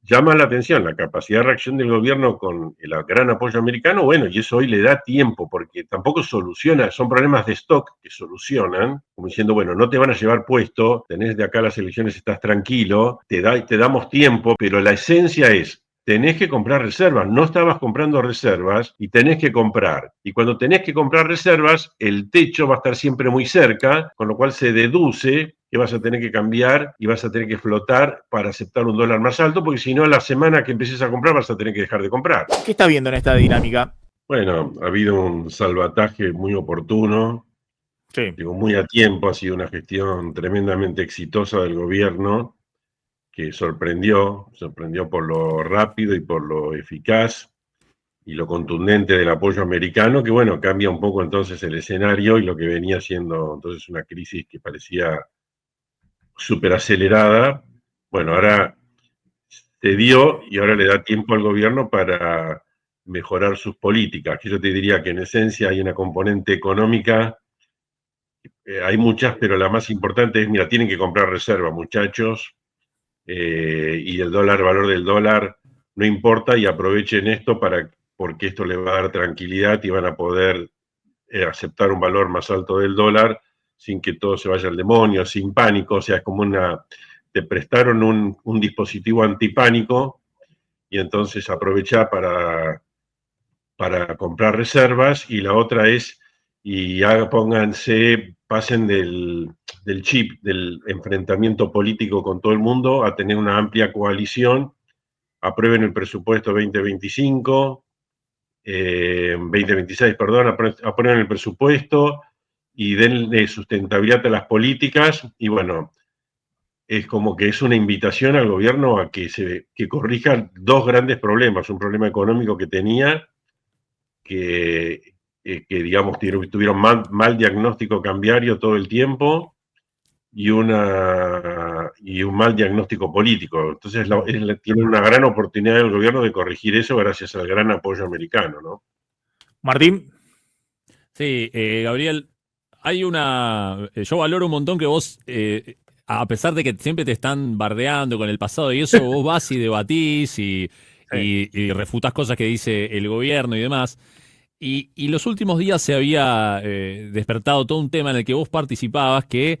llama la atención la capacidad de reacción del gobierno con el gran apoyo americano, bueno, y eso hoy le da tiempo, porque tampoco soluciona, son problemas de stock que solucionan, como diciendo, bueno, no te van a llevar puesto, tenés de acá las elecciones, estás tranquilo, te damos tiempo, pero la esencia es, tenés que comprar reservas, no estabas comprando reservas y tenés que comprar. Y cuando tenés que comprar reservas, el techo va a estar siempre muy cerca, con lo cual se deduce que vas a tener que cambiar y vas a tener que flotar para aceptar un dólar más alto, porque si no, la semana que empieces a comprar vas a tener que dejar de comprar. ¿Qué está viendo en esta dinámica? Bueno, ha habido un salvataje muy oportuno, Sí. digo, muy a tiempo, ha sido una gestión tremendamente exitosa del gobierno, que sorprendió por lo rápido y por lo eficaz y lo contundente del apoyo americano, que bueno, cambia un poco entonces el escenario y lo que venía siendo entonces una crisis que parecía súper acelerada. Bueno, ahora se dio y ahora le da tiempo al gobierno para mejorar sus políticas, que yo te diría que en esencia hay una componente económica, hay muchas, pero la más importante es, mira, tienen que comprar reservas, muchachos, y el valor del dólar no importa y aprovechen esto porque esto les va a dar tranquilidad y van a poder aceptar un valor más alto del dólar sin que todo se vaya al demonio, sin pánico, o sea, es como te prestaron un dispositivo antipánico y entonces aprovechá para comprar reservas, y la otra es, pasen del chip, del enfrentamiento político con todo el mundo, a tener una amplia coalición, aprueben el presupuesto 2025, 2026, perdón, aprueben el presupuesto y denle sustentabilidad a las políticas, y bueno, es como que es una invitación al gobierno a que corrija dos grandes problemas, un problema económico que tenía, que digamos tuvieron mal diagnóstico cambiario todo el tiempo y un mal diagnóstico político. Entonces tiene una gran oportunidad el gobierno de corregir eso gracias al gran apoyo americano, ¿no? Martín. Sí, Gabriel, yo valoro un montón que vos, a pesar de que siempre te están bardeando con el pasado y eso, vos vas y debatís y refutás cosas que dice el gobierno y demás. Y los últimos días se había despertado todo un tema en el que vos participabas, que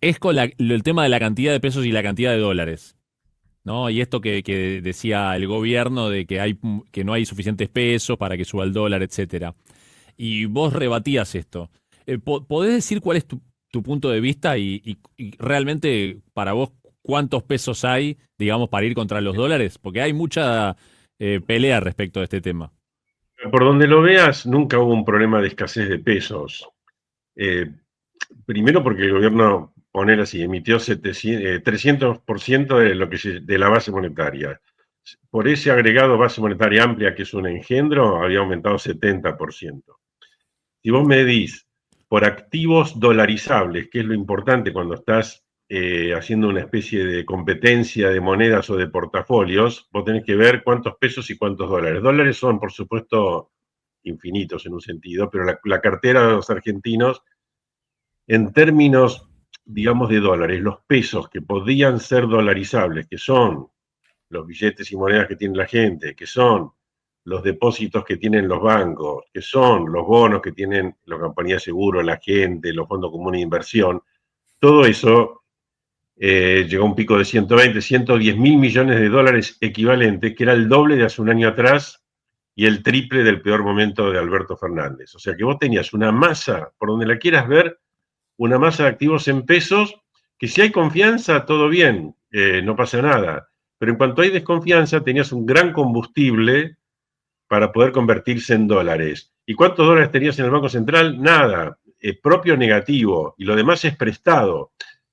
es con el tema de la cantidad de pesos y la cantidad de dólares, ¿no? Y esto que decía el gobierno de que no hay suficientes pesos para que suba el dólar, etcétera. Y vos rebatías esto. ¿Podés decir cuál es tu punto de vista y realmente para vos cuántos pesos hay, digamos, para ir contra los dólares? Porque hay mucha pelea respecto a este tema. Por donde lo veas, nunca hubo un problema de escasez de pesos. Primero porque el gobierno, poner así, emitió 300% de la base monetaria. Por ese agregado base monetaria amplia, que es un engendro, había aumentado 70%. Si vos medís por activos dolarizables, que es lo importante cuando estás haciendo una especie de competencia de monedas o de portafolios, vos tenés que ver cuántos pesos y cuántos dólares. Dólares son, por supuesto, infinitos en un sentido, pero la cartera de los argentinos, en términos, digamos, de dólares, los pesos que podían ser dolarizables, que son los billetes y monedas que tiene la gente, que son los depósitos que tienen los bancos, que son los bonos que tienen la compañía de seguro, la gente, los fondos comunes de inversión, todo eso llegó a un pico de 120, 110 mil millones de dólares equivalentes, que era el doble de hace un año atrás y el triple del peor momento de Alberto Fernández. O sea que vos tenías una masa, por donde la quieras ver, una masa de activos en pesos, que si hay confianza, todo bien, no pasa nada. Pero en cuanto hay desconfianza, tenías un gran combustible para poder convertirse en dólares. ¿Y cuántos dólares tenías en el Banco Central? Nada, propio negativo, y lo demás es prestado.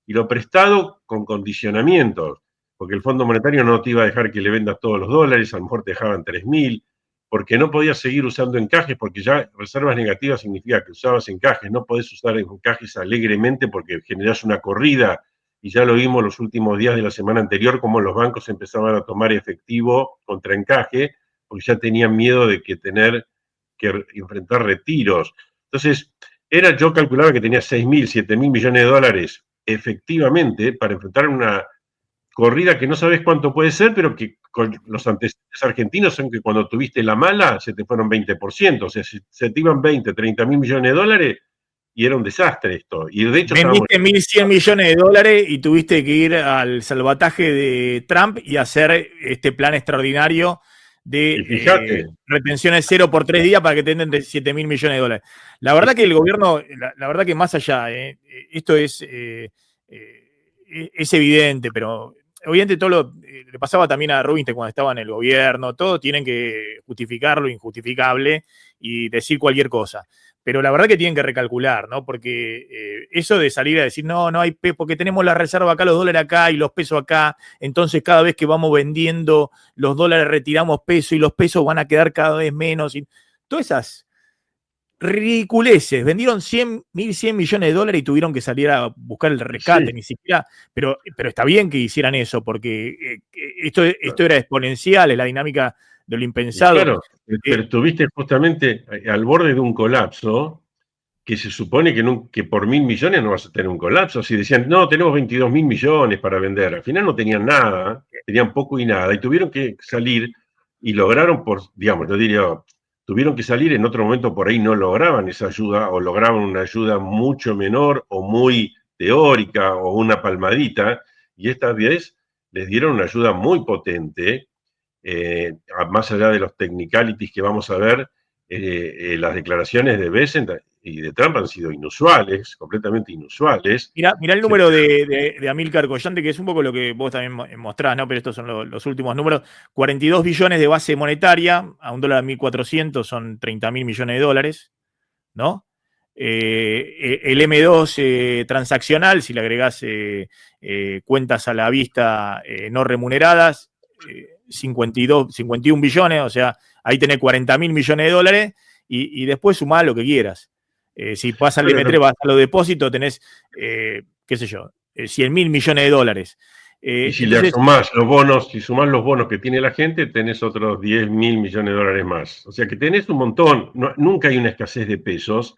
Y lo prestado con condicionamientos, porque el Fondo Monetario no te iba a dejar que le vendas todos los dólares, a lo mejor te dejaban 3.000, porque no podías seguir usando encajes, porque ya reservas negativas significa que usabas encajes, no podés usar encajes alegremente porque generás una corrida, y ya lo vimos los últimos días de la semana anterior, como los bancos empezaban a tomar efectivo contra encaje, porque ya tenían miedo de tener que enfrentar retiros. Entonces, yo calculaba que tenía 6.000, 7.000 millones de dólares efectivamente para enfrentar corrida que no sabes cuánto puede ser, pero que con los antecedentes argentinos son que cuando tuviste la mala se te fueron 20%, o sea, se te iban 20, 30 mil millones de dólares y era un desastre esto. Y de hecho vendiste 1.100 millones de dólares y tuviste que ir al salvataje de Trump y hacer este plan extraordinario de retenciones cero por 3 días para que te den de 7.000 millones de dólares. La verdad que el gobierno, la verdad que más allá, esto es evidente, pero obviamente todo le pasaba también a Rubinstein cuando estaba en el gobierno, todos tienen que justificar lo injustificable y decir cualquier cosa. Pero la verdad que tienen que recalcular, ¿no? Porque eso de salir a decir, no hay peso, porque tenemos la reserva acá, los dólares acá y los pesos acá, entonces cada vez que vamos vendiendo los dólares retiramos peso y los pesos van a quedar cada vez menos. Y todas esas ridiculeces. Vendieron 1.100 millones de dólares y tuvieron que salir a buscar el rescate, ni siquiera. Pero está bien que hicieran eso, porque esto era exponencial, es la dinámica de lo impensado. Claro, pero estuviste justamente al borde de un colapso que se supone que por 1.000 millones no vas a tener un colapso. Si decían, no, tenemos 22.000 millones para vender, al final no tenían nada, tenían poco y nada, y tuvieron que salir y lograron, digamos, yo diría, tuvieron que salir, en otro momento por ahí no lograban esa ayuda, o lograban una ayuda mucho menor, o muy teórica, o una palmadita, y esta vez les dieron una ayuda muy potente. Más allá de los technicalities que vamos a ver, las declaraciones de Bessent y de Trump han sido inusuales, completamente inusuales. Mirá el número de Amílcar Collante, que es un poco lo que vos también mostrás, ¿no? Pero estos son los últimos números. 42 billones de base monetaria, a un dólar 1.400 son 30.000 millones de dólares, ¿no? El M2 transaccional, si le agregás cuentas a la vista no remuneradas, 51 billones, o sea, ahí tenés 40.000 millones de dólares y después sumás lo que quieras. Si pasas al M3, vas a los depósitos, tenés, qué sé yo, 100.000 millones de dólares. Y si entonces, le sumás los bonos, si sumás los bonos que tiene la gente, tenés otros 10.000 millones de dólares más. O sea que tenés un montón, nunca hay una escasez de pesos.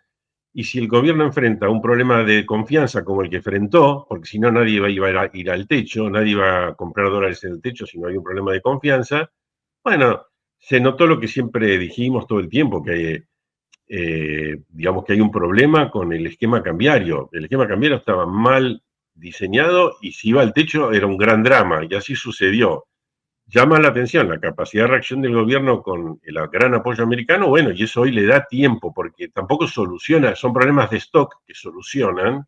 Y si el gobierno enfrenta un problema de confianza como el que enfrentó, porque si no nadie iba a ir al techo, nadie iba a comprar dólares en el techo si no hay un problema de confianza, bueno, se notó lo que siempre dijimos todo el tiempo, que hay, digamos que hay un problema con el esquema cambiario. El esquema cambiario estaba mal diseñado y si iba al techo era un gran drama, y así sucedió. Llama la atención la capacidad de reacción del gobierno con el gran apoyo americano, bueno, y eso hoy le da tiempo, porque tampoco soluciona, son problemas de stock que solucionan,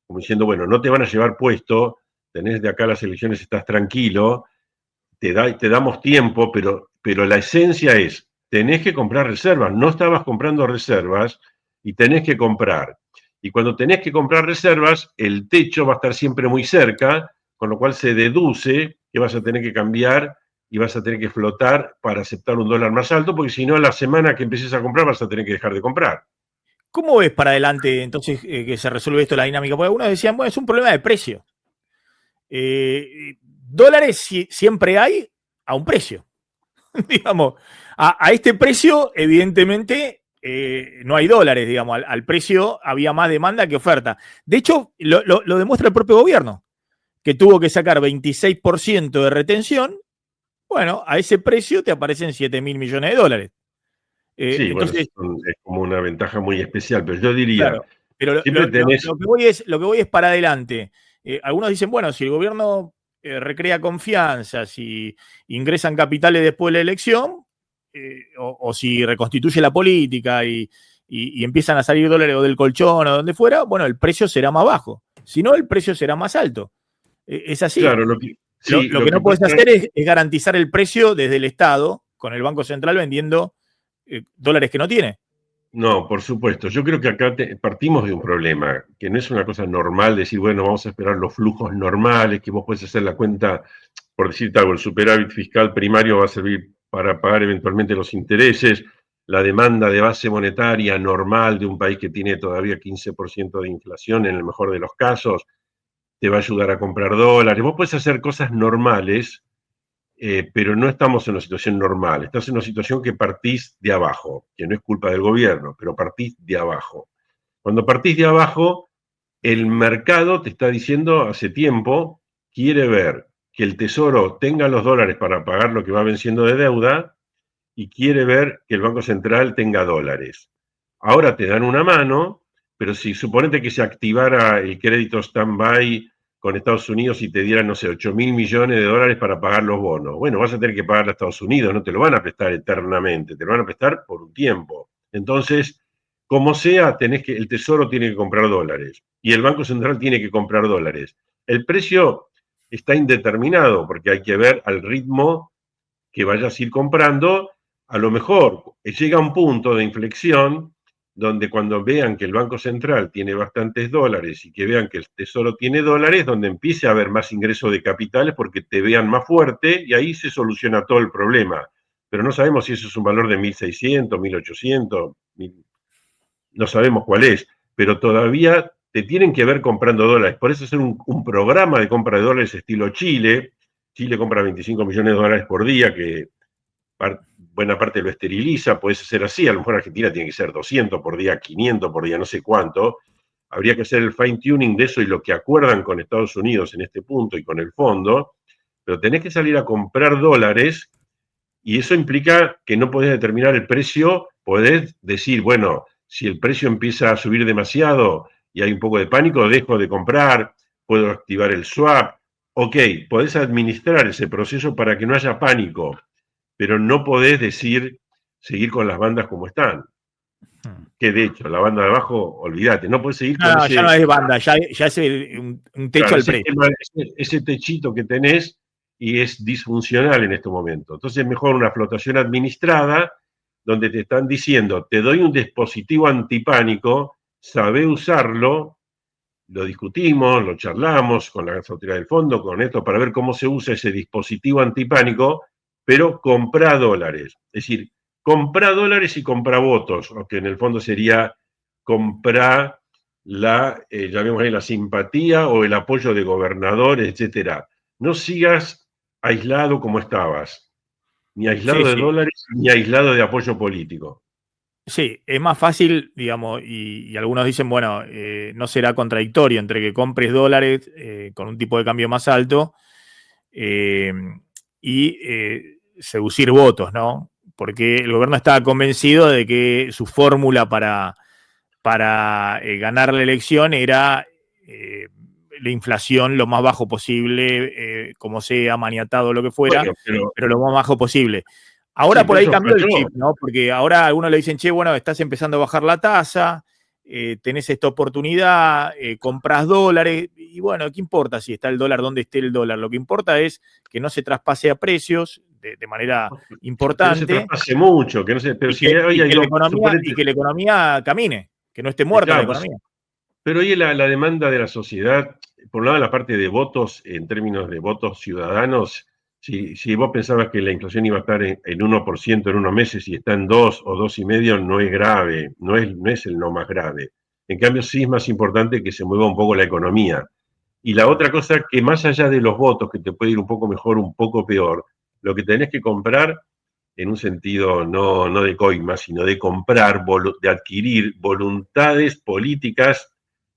como diciendo, bueno, no te van a llevar puesto, tenés de acá las elecciones, estás tranquilo, te damos tiempo, pero la esencia es, tenés que comprar reservas, no estabas comprando reservas y tenés que comprar. Y cuando tenés que comprar reservas, el techo va a estar siempre muy cerca, con lo cual se deduce que vas a tener que cambiar y vas a tener que flotar para aceptar un dólar más alto, porque si no, la semana que empieces a comprar vas a tener que dejar de comprar. ¿Cómo ves para adelante entonces que se resuelve esto, la dinámica? Porque algunos decían, bueno, es un problema de precio. Dólares siempre hay a un precio. Digamos, a este precio, evidentemente, no hay dólares, digamos, al precio había más demanda que oferta. De hecho, lo demuestra el propio gobierno, que tuvo que sacar 26% de retención. Bueno, a ese precio te aparecen 7.000 millones de dólares. Sí, entonces, bueno, es como una ventaja muy especial, pero yo diría, claro, pero lo que voy es para adelante. Algunos dicen, bueno, si el gobierno recrea confianza, si ingresan capitales después de la elección, o si reconstituye la política y empiezan a salir dólares o del colchón o donde fuera, bueno, el precio será más bajo. Si no, el precio será más alto. Es así. Claro, lo que no puedes hacer es garantizar el precio desde el Estado, con el Banco Central vendiendo dólares que no tiene. No, por supuesto. Yo creo que acá partimos de un problema, que no es una cosa normal decir, bueno, vamos a esperar los flujos normales, que vos podés hacer la cuenta, por decirte algo, el superávit fiscal primario va a servir para pagar eventualmente los intereses, la demanda de base monetaria normal de un país que tiene todavía 15% de inflación, en el mejor de los casos, te va a ayudar a comprar dólares. Vos podés hacer cosas normales, pero no estamos en una situación normal, estás en una situación que partís de abajo, que no es culpa del gobierno, pero partís de abajo. Cuando partís de abajo, el mercado te está diciendo hace tiempo, quiere ver que el Tesoro tenga los dólares para pagar lo que va venciendo de deuda y quiere ver que el Banco Central tenga dólares. Ahora te dan una mano, pero si suponete que se activara el crédito stand-by con Estados Unidos y te dieran, no sé, 8.000 millones de dólares para pagar los bonos. Bueno, vas a tener que pagarle a Estados Unidos, no te lo van a prestar eternamente, te lo van a prestar por un tiempo. Entonces, como sea, el Tesoro tiene que comprar dólares y el Banco Central tiene que comprar dólares. El precio está indeterminado porque hay que ver al ritmo que vayas a ir comprando. A lo mejor llega un punto de inflexión donde cuando vean que el Banco Central tiene bastantes dólares y que vean que el Tesoro tiene dólares, donde empiece a haber más ingreso de capitales porque te vean más fuerte y ahí se soluciona todo el problema. Pero no sabemos si eso es un valor de 1.600, 1.800, no sabemos cuál es, pero todavía te tienen que ver comprando dólares. Por eso hacer un programa de compra de dólares estilo Chile. Chile compra 25 millones de dólares por día, que buena parte lo esteriliza, puede ser así, a lo mejor Argentina tiene que ser 200 por día, 500 por día, no sé cuánto. Habría que hacer el fine tuning de eso y lo que acuerdan con Estados Unidos en este punto y con el fondo, pero tenés que salir a comprar dólares y eso implica que no podés determinar el precio, podés decir, bueno, si el precio empieza a subir demasiado y hay un poco de pánico, dejo de comprar, puedo activar el swap. Ok, podés administrar ese proceso para que no haya pánico, pero no podés seguir con las bandas como están. Que de hecho, la banda de abajo, olvídate, no podés seguir con ese... Ya no es banda, ya es un techo claro, al precio. Ese techito que tenés y es disfuncional en este momento. Entonces es mejor una flotación administrada donde te están diciendo, te doy un dispositivo antipánico, sabé usarlo, lo discutimos, lo charlamos con la autoridad del fondo, con esto, para ver cómo se usa ese dispositivo antipánico, pero comprá dólares. Es decir, comprá dólares y comprá votos, o que en el fondo sería comprá llamémosle la simpatía o el apoyo de gobernadores, etcétera. No sigas aislado como estabas, ni aislado de dólares, ni aislado de apoyo político. Sí, es más fácil, digamos, y algunos dicen, bueno, no será contradictorio entre que compres dólares con un tipo de cambio más alto y seducir votos, ¿no? Porque el gobierno estaba convencido de que su fórmula para ganar la elección era la inflación lo más bajo posible, como sea, maniatado, lo que fuera, bueno, pero lo más bajo posible. Ahora sí, por ahí cambió el chip, ¿no? Porque ahora algunos le dicen, che, bueno, estás empezando a bajar la tasa, tenés esta oportunidad, compras dólares, y bueno, ¿qué importa si está el dólar, dónde esté el dólar? Lo que importa es que no se traspase a precios de manera importante. Que no se traspase mucho, que no se... Pero y que la economía camine, que no esté muerta la economía. Pero hoy la demanda de la sociedad, por un lado la parte de votos, en términos de votos ciudadanos, si vos pensabas que la inflación iba a estar en 1% en unos meses y está en 2 o 2,5, no es grave, no es el no más grave. En cambio, sí es más importante que se mueva un poco la economía. Y la otra cosa, que más allá de los votos, que te puede ir un poco mejor, un poco peor, lo que tenés que comprar, en un sentido no de coima, sino de comprar, de adquirir voluntades políticas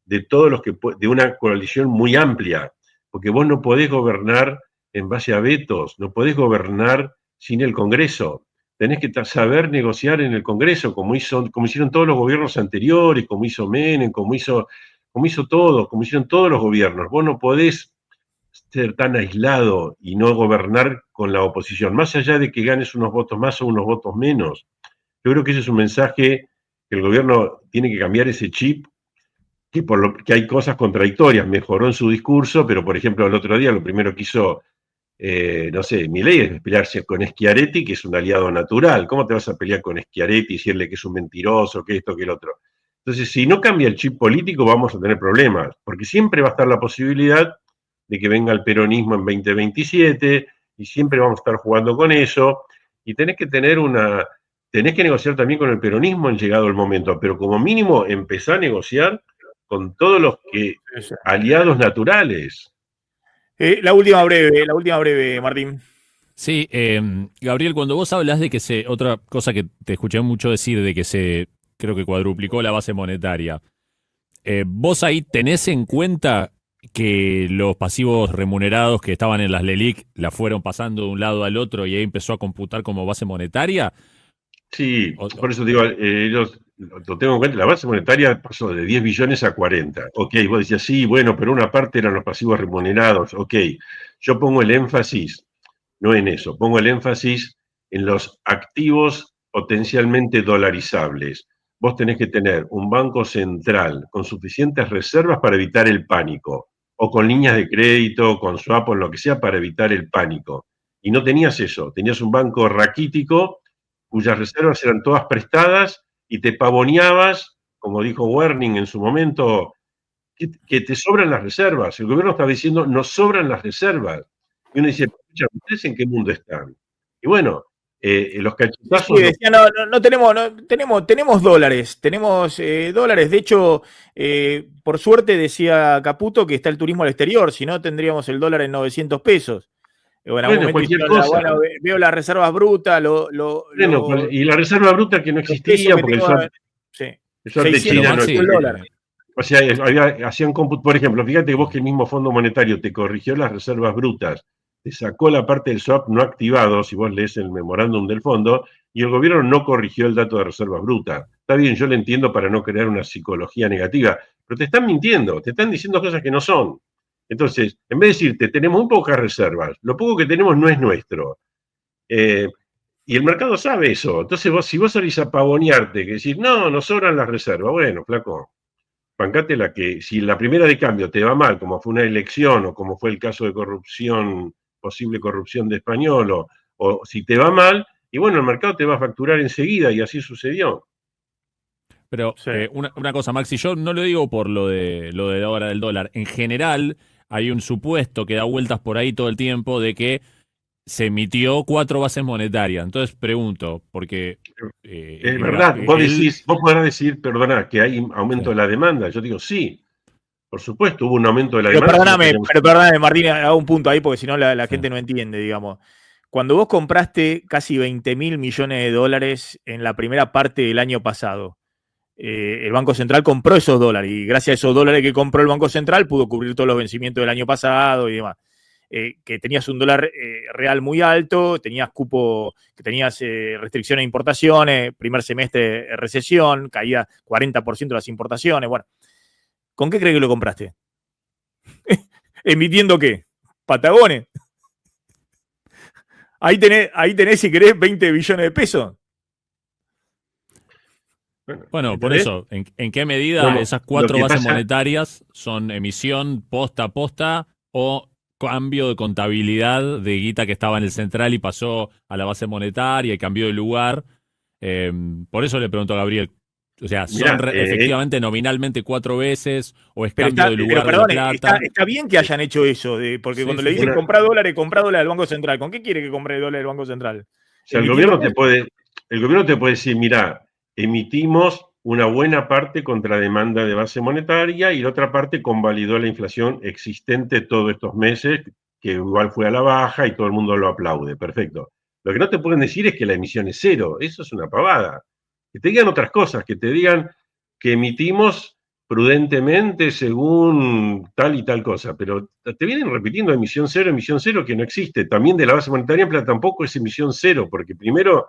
de todos los de una coalición muy amplia, porque vos no podés gobernar en base a vetos, no podés gobernar sin el Congreso. Tenés que saber negociar en el Congreso, como hicieron todos los gobiernos anteriores, como hizo Menem, como hicieron todos los gobiernos. Vos no podés ser tan aislado y no gobernar con la oposición, más allá de que ganes unos votos más o unos votos menos. Yo creo que ese es un mensaje que el gobierno tiene que cambiar ese chip, que hay cosas contradictorias. Mejoró en su discurso, pero por ejemplo el otro día lo primero que hizo, no sé, Milei es pelearse con Schiaretti, que es un aliado natural. ¿Cómo te vas a pelear con Schiaretti y decirle que es un mentiroso, que esto, que el otro? Entonces, si no cambia el chip político, vamos a tener problemas, porque siempre va a estar la posibilidad de que venga el peronismo en 2027, y siempre vamos a estar jugando con eso, y tenés que negociar también con el peronismo en llegado el momento, pero como mínimo empezar a negociar con todos los aliados naturales. La última breve, Martín. Sí, Gabriel, cuando vos hablas de que otra cosa que te escuché mucho decir, de que creo que cuadruplicó la base monetaria, ¿vos ahí tenés en cuenta que los pasivos remunerados que estaban en las LELIC la fueron pasando de un lado al otro y ahí empezó a computar como base monetaria. Sí, O- por eso digo, ellos lo tengo en cuenta, la base monetaria pasó de 10 billones a 40. Ok, vos decías, sí, bueno, pero una parte eran los pasivos remunerados. Ok, yo pongo el énfasis, no en eso, pongo el énfasis en los activos potencialmente dolarizables. Vos tenés que tener un banco central con suficientes reservas para evitar el pánico, o con líneas de crédito, con swap, o lo que sea, para evitar el pánico. Y no tenías eso, tenías un banco raquítico cuyas reservas eran todas prestadas y te pavoneabas, como dijo Werning en su momento, que te sobran las reservas. El gobierno estaba diciendo, nos sobran las reservas. Y uno dice, escucha, ¿ustedes en qué mundo están? Y bueno, los Sí, cachetazos... decía, no tenemos, tenemos dólares, tenemos dólares. De hecho, por suerte decía Caputo que está el turismo al exterior, si no tendríamos el dólar en 900 pesos. En algún Bueno, momento cualquier hicieron cosa. bueno, veo las reservas brutas, Bueno, y la reserva bruta que no los pesos existía, que porque tengo, sí, el swap de 600 pero China no Maxi, el dólar. existía. O sea, hacían cómputo, por ejemplo, fíjate vos que el mismo Fondo Monetario te corrigió las reservas brutas, te sacó la parte del swap no activado, si vos lees el memorándum del fondo, y el gobierno no corrigió el dato de reservas brutas. Está bien, yo lo entiendo para no crear una psicología negativa, pero te están mintiendo, te están diciendo cosas que no son. Entonces, en vez de decirte, tenemos muy pocas reservas, lo poco que tenemos no es nuestro. Eh, y el mercado sabe eso. Entonces, si vos salís a pavonearte, que decís, no, nos sobran las reservas, bueno, flaco, bancate la que, si la primera de cambio te va mal, como fue una elección o como fue el caso de corrupción, posible corrupción de Español, o si te va mal, y bueno, el mercado te va a facturar enseguida, y así sucedió. pero Sí. una cosa, Maxi, yo no lo digo por lo de ahora del dólar. En general, hay un supuesto que da vueltas por ahí todo el tiempo de que se emitió 4 bases monetarias. Entonces pregunto, porque Es verdad, vos él, decís, vos podrás decir, perdona, que hay aumento sí, de la demanda. Yo digo, sí, por supuesto, hubo un aumento de la demanda, si no teníamos... Pero perdóname, Martín, hago un punto ahí porque si no la sí. gente no entiende, digamos. Cuando vos compraste casi 20.000 millones de dólares en la primera parte del año pasado, el Banco Central compró esos dólares y gracias a esos dólares que compró el Banco Central pudo cubrir todos los vencimientos del año pasado y demás. Que tenías un dólar real muy alto, tenías cupo, que tenías restricciones de importaciones, primer semestre recesión, caía 40% de las importaciones. Bueno, ¿con qué crees que lo compraste? ¿Emitiendo qué? ¿Patagones? Ahí tenés, si querés, 20 billones de pesos. Bueno, por ¿Entendés? eso, ¿en qué medida Como esas lo 4 que bases pasa, monetarias son emisión posta a posta o cambio de contabilidad de guita que estaba en el central y pasó a la base monetaria y cambió de lugar? Por eso le pregunto a Gabriel, o sea, ¿son mirá, efectivamente nominalmente 4 veces o es Pero, cambio de pero lugar de la perdón, plata? está bien que hayan hecho eso, porque Sí, cuando le sí, dicen sí. comprar dólares al Banco Central, ¿con qué quiere que compre dólares al Banco Central? O sea, ¿Emitiendo pesos? el gobierno te puede decir, mira, emitimos una buena parte contra demanda de base monetaria y la otra parte convalidó la inflación existente todos estos meses, que igual fue a la baja y todo el mundo lo aplaude. Perfecto. Lo que no te pueden decir es que la emisión es cero. Eso es una pavada. Que te digan otras cosas, que te digan que emitimos prudentemente según tal y tal cosa, pero te vienen repitiendo emisión cero, que no existe. También de la base monetaria amplia tampoco es emisión cero, porque primero,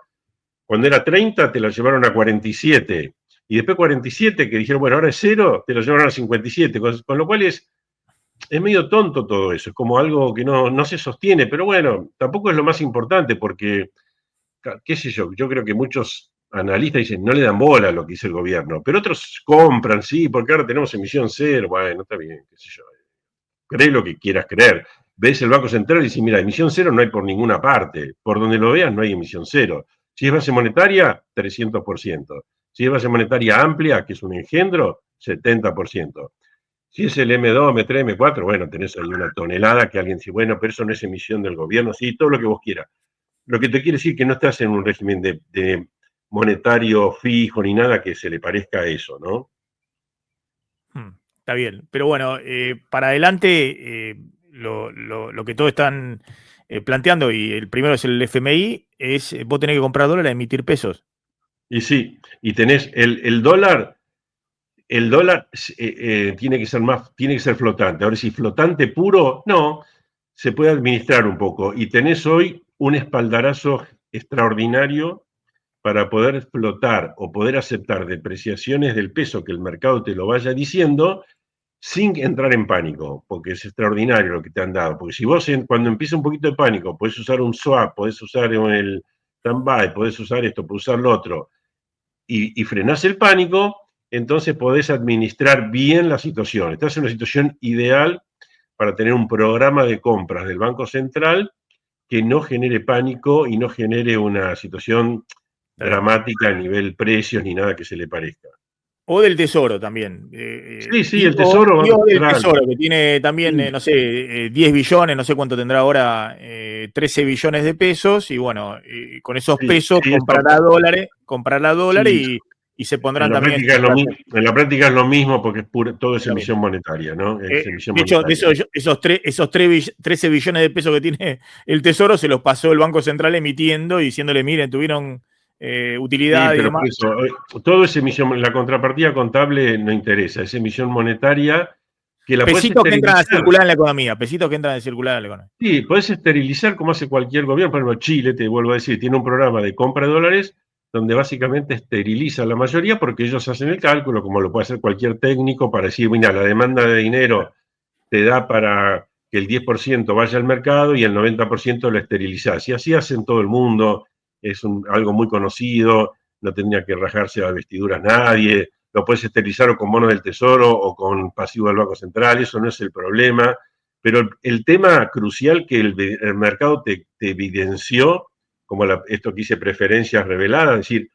cuando era 30, te lo llevaron a 47, y después 47, que dijeron, bueno, ahora es cero, te lo llevaron a 57, con lo cual es medio tonto todo eso, es como algo que no se sostiene, pero bueno, tampoco es lo más importante, porque qué sé yo creo que muchos analistas dicen, no le dan bola a lo que dice el gobierno, pero otros compran, sí, porque ahora tenemos emisión cero, bueno, está bien, qué sé yo, cree lo que quieras creer. Ves el Banco Central y dices, mira, emisión cero no hay por ninguna parte, por donde lo veas no hay emisión cero. Si es base monetaria, 300%. Si es base monetaria amplia, que es un engendro, 70%. Si es el M2, M3, M4, bueno, tenés ahí una tonelada que alguien dice, bueno, pero eso no es emisión del gobierno, sí, todo lo que vos quieras. Lo que te quiere decir que no estás en un régimen de monetario fijo ni nada que se le parezca a eso, ¿no? Está bien. Pero bueno, para adelante, lo que todos están planteando, y el primero es el FMI, es vos tenés que comprar dólares a emitir pesos. Y sí, y tenés el dólar, el dólar tiene que ser flotante. Ahora, si flotante puro, no, se puede administrar un poco. Y tenés hoy un espaldarazo extraordinario para poder flotar o poder aceptar depreciaciones del peso que el mercado te lo vaya diciendo sin entrar en pánico, porque es extraordinario lo que te han dado. Porque si vos cuando empieza un poquito de pánico, podés usar un swap, podés usar el stand-by, podés usar esto, podés usar lo otro, y frenás el pánico, entonces podés administrar bien la situación. Estás en una situación ideal para tener un programa de compras del Banco Central que no genere pánico y no genere una situación dramática a nivel precios ni nada que se le parezca. O del Tesoro también. Sí, el Tesoro. O del Tesoro, que tiene también, no sé, 10 billones, no sé cuánto tendrá ahora, 13 billones de pesos, y bueno, con esos pesos comprará dólares y se pondrán también... En la práctica es lo mismo porque todo es emisión monetaria, ¿no? De hecho, esos 13 billones de pesos que tiene el Tesoro se los pasó el Banco Central emitiendo y diciéndole, miren, tuvieron utilidad y demás. Todo es emisión, la contrapartida contable no interesa, es emisión monetaria que la pesitos que entran a circular en la economía, pesitos que entran a circular en la economía. Sí, podés esterilizar como hace cualquier gobierno. Por ejemplo, Chile, te vuelvo a decir, tiene un programa de compra de dólares donde básicamente esteriliza la mayoría porque ellos hacen el cálculo, como lo puede hacer cualquier técnico, para decir, mira, la demanda de dinero te da para que el 10% vaya al mercado y el 90% lo esterilizás. Y así hacen todo el mundo, es algo muy conocido, no tendría que rajarse las vestiduras nadie, lo puedes esterilizar o con bonos del Tesoro o con pasivo del Banco Central, eso no es el problema. Pero el tema crucial que el mercado te evidenció, como esto que hice preferencias reveladas, es decir,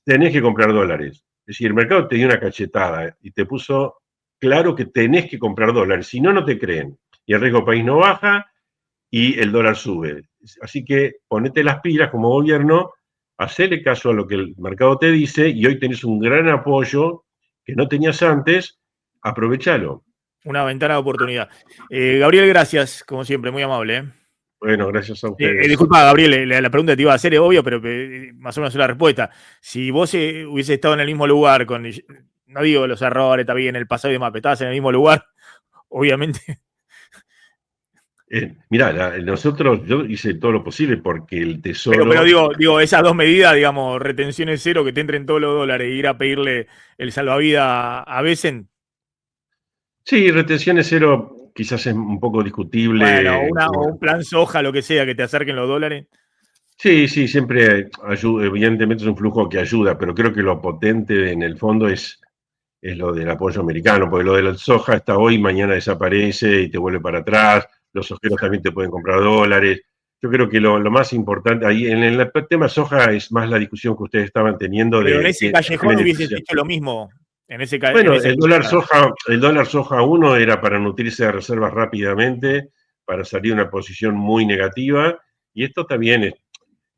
tenés que comprar dólares. Es decir, el mercado te dio una cachetada y te puso claro que tenés que comprar dólares, si no, no te creen. Y el riesgo país no baja y el dólar sube. Así que ponete las pilas como gobierno, hacele caso a lo que el mercado te dice y hoy tenés un gran apoyo que no tenías antes, aprovechalo. Una ventana de oportunidad. Gabriel, gracias, como siempre, muy amable. Bueno, gracias a ustedes. Disculpa, Gabriel, la pregunta que te iba a hacer es obvio, pero más o menos es la respuesta. Si vos hubieses estado en el mismo lugar, no digo los errores, está bien, el pasado y demás, pero estabas en el mismo lugar, obviamente. Mirá, yo hice todo lo posible porque el Tesoro... Pero digo, esas dos medidas, digamos, retenciones cero, que te entren todos los dólares, e ir a pedirle el salvavidas a Besen. Sí, retenciones cero quizás es un poco discutible. Bueno, o un plan soja, lo que sea, que te acerquen los dólares. Sí, siempre ayuda, evidentemente es un flujo que ayuda, pero creo que lo potente en el fondo es lo del apoyo americano, porque lo de la soja está hoy, mañana desaparece y te vuelve para atrás, los sojeros también te pueden comprar dólares. Yo creo que lo más importante, ahí en el tema soja es más la discusión que ustedes estaban teniendo. Pero en ese callejón hubiese dicho lo mismo. Bueno, el dólar soja 1 era para nutrirse de reservas rápidamente, para salir de una posición muy negativa, y esto también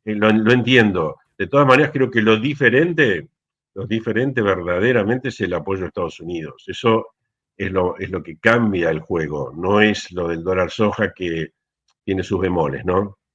lo entiendo. De todas maneras, creo que lo diferente verdaderamente es el apoyo a Estados Unidos. Eso es lo que cambia el juego, no es lo del dólar soja que tiene sus bemoles, ¿no?